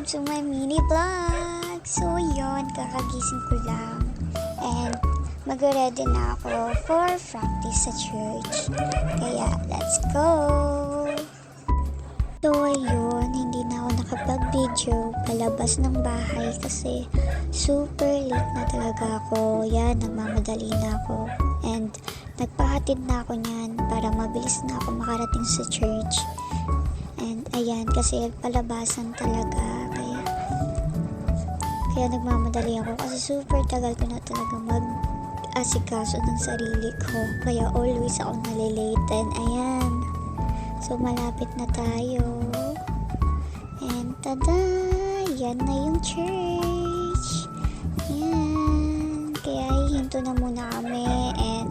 welcome to my mini vlog. So yun, kakagising ko lang and mag-ready na ako for practice sa church. Kaya let's go! So ayun, hindi na ako nakapag-video palabas ng bahay kasi super late na talaga ako. Yan, nagmamadali na ako and nagpahatid na ako niyan para mabilis na ako makarating sa church. And ayan, kasi palabasan talaga, kaya nagmamadali ako kasi super tagal ko na talaga mag-asikaso ng sarili ko, kaya always ako nalilate. And ayan, so malapit na tayo and tada, yan na yung church. Yan, kaya hihinto na muna kami and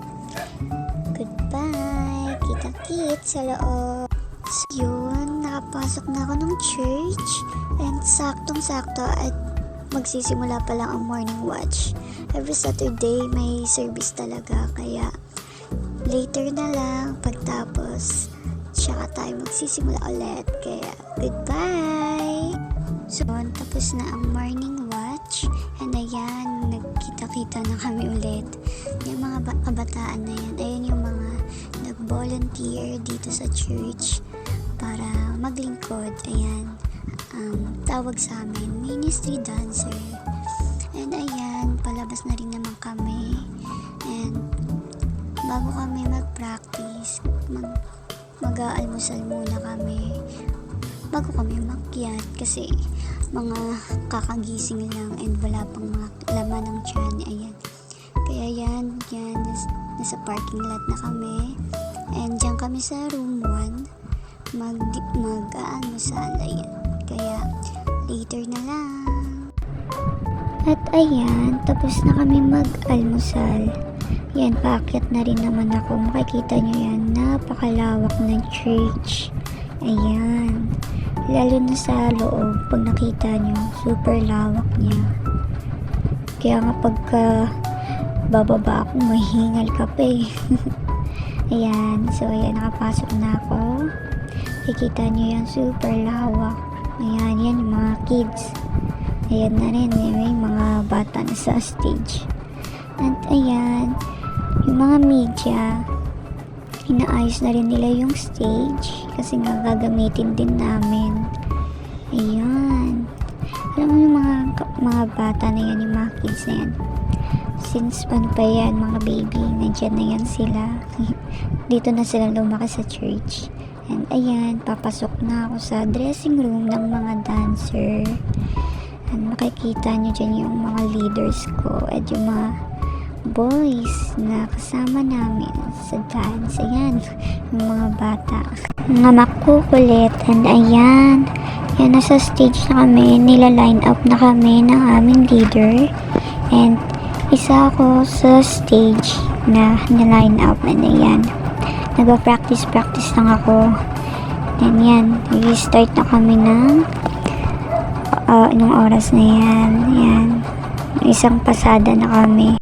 goodbye, kita-kits sa loob. So yun, nakapasok na ako ng church and saktong-sakto at magsisimula pa lang ang morning watch. Every Saturday may service talaga, kaya later na lang pagtapos tsaka tayo magsisimula ulit. Kaya goodbye! So tapos na ang morning watch and ayan, nagkita-kita na kami ulit. Yung mga kabataan na yan, ayun yung mga nag-volunteer dito sa church para maglingkod. Ayan, tawag sa amin ministry dancer. And ayan, palabas na rin naman kami and bago kami mag-practice, mag-aalmusal muna kami bago kami umakyat kasi mga kakagising lang and wala pang mga laman ng tiyan. Ayan, kaya yan, nasa parking lot na kami and dyan kami sa room 1 mag-aalmusal. Ayan, kaya later na lang. At ayan, tapos na kami mag-almusal. Yan, paakyat na rin naman ako. Makikita nyo yan, napakalawak ng church. Ayan, lalo na sa loob, pag nakita nyo, super lawak niya. Kaya nga pagka bababa ako, mahingal ka pa eh. Ayan, so ayan, nakapasok na ako. Kikita nyo yan, super lawak. Ayan, yan yung mga kids. Ayan na rin, may mga bata na sa stage. At ayan, yung mga media, inaayos na rin nila yung stage kasi nga gagamitin din namin. Ayan, alam mo yung mga bata na yan, yung mga kids na yan, since pa yan, mga baby, nandyan na yan sila. Dito na sila lumaki sa church. And ayan, papasok na ako sa dressing room ng mga dancer. And makikita nyo dyan yung mga leaders ko at yung mga boys na kasama namin sa dance. Ayan, yung mga bata, mga makukulit. And ayan, yan, nasa stage na kami, nila-line up na kami ng aming leader. And isa ako sa stage na line up. And ayan, nag-practice lang ako. And yan, nag-start na kami ng anong oras na yan. Yan, isang pasada na kami.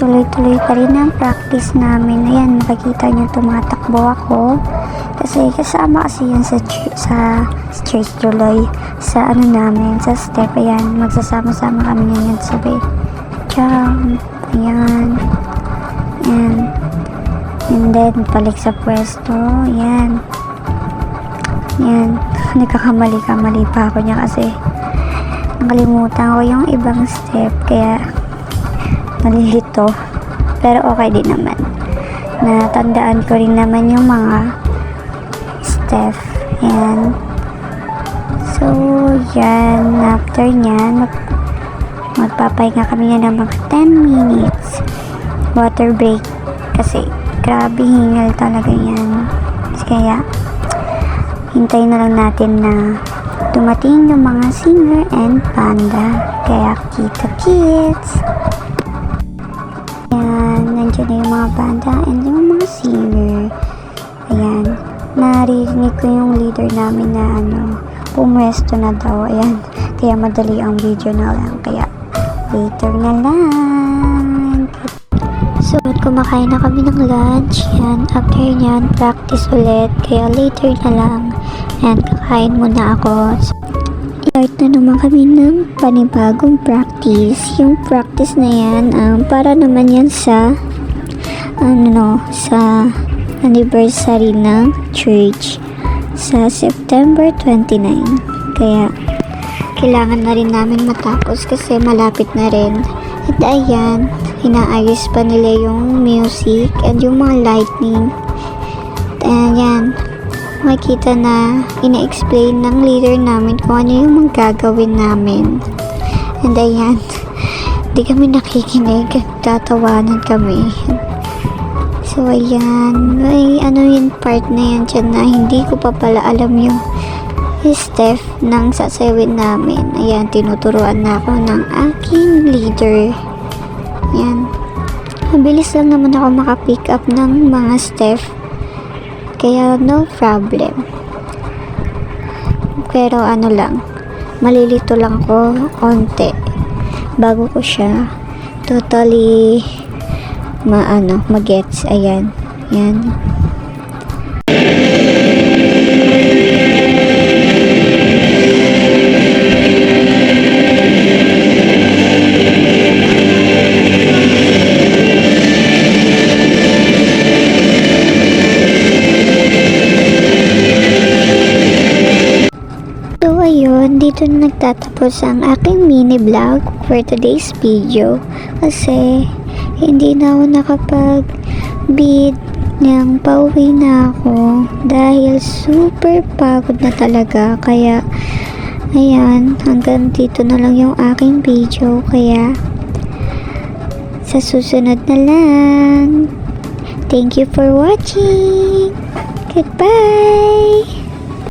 tuloy-tuloy pa rin ang practice namin. Ayan, makikita nyo tumatakbo ako Kasi kasama kasi yan sa church tuloy. Sa ano namin, sa step. Ayan, magsasama-sama kami yan sabay. Jump. Ayan. And then, balik sa pwesto. Ayan. Ayan. Nagkakamali-kamali pa ako niya kasi nakalimutan ko yung ibang step. Kaya, nalilito. Pero okay din naman. Natandaan ko rin naman yung mga step. Ayan. So, yan. After nyan, magpapahinga kami na ng mga 10 minutes. Water break. Kasi, grabe hingal talaga yan. Kaya, hintayin na lang natin na dumating yung mga singer and panda. Kaya, kita kids! Ayan, nandiyan na yung mga banda and yung mga singer. Ayan, naririnig ko yung leader namin na pumwesto na daw. Ayan, kaya madali ang video na lang. Kaya, later na lang. So, kumakain na kami ng lunch. Yan, after yan, practice ulit. Kaya later na lang. Yan, kakain muna ako. Start na naman kami ng panibagong practice. Yung practice na yan, para naman yan sa sa anniversary ng church sa September 29. Kaya, kailangan na rin namin matapos kasi malapit na rin. At ayan, inaayos pa nila yung music and yung mga lightning. And yan, makikita na ina-explain ng leader namin kung ano yung magagawin namin. And ayan, di kami nakikinig, tatawanan kami. So ayan, may yung part na yan dyan na hindi ko pa pala alam yung step ng sasawin namin. Ayan, tinuturuan na ako ng aking leader. Ayan, mabilis lang naman ako makapick up ng mga step. Kaya no problem. Pero lang, malilito lang ko konti bago ko siya totally magets. Ayan. Yan. Dito na nagtatapos ang aking mini vlog for today's video kasi hindi na ako nakapag-bid ng pauwi na ako dahil super pagod na talaga. Kaya ayan, hanggang dito na lang yung aking video. Kaya sa susunod na lang. Thank you for watching. Goodbye.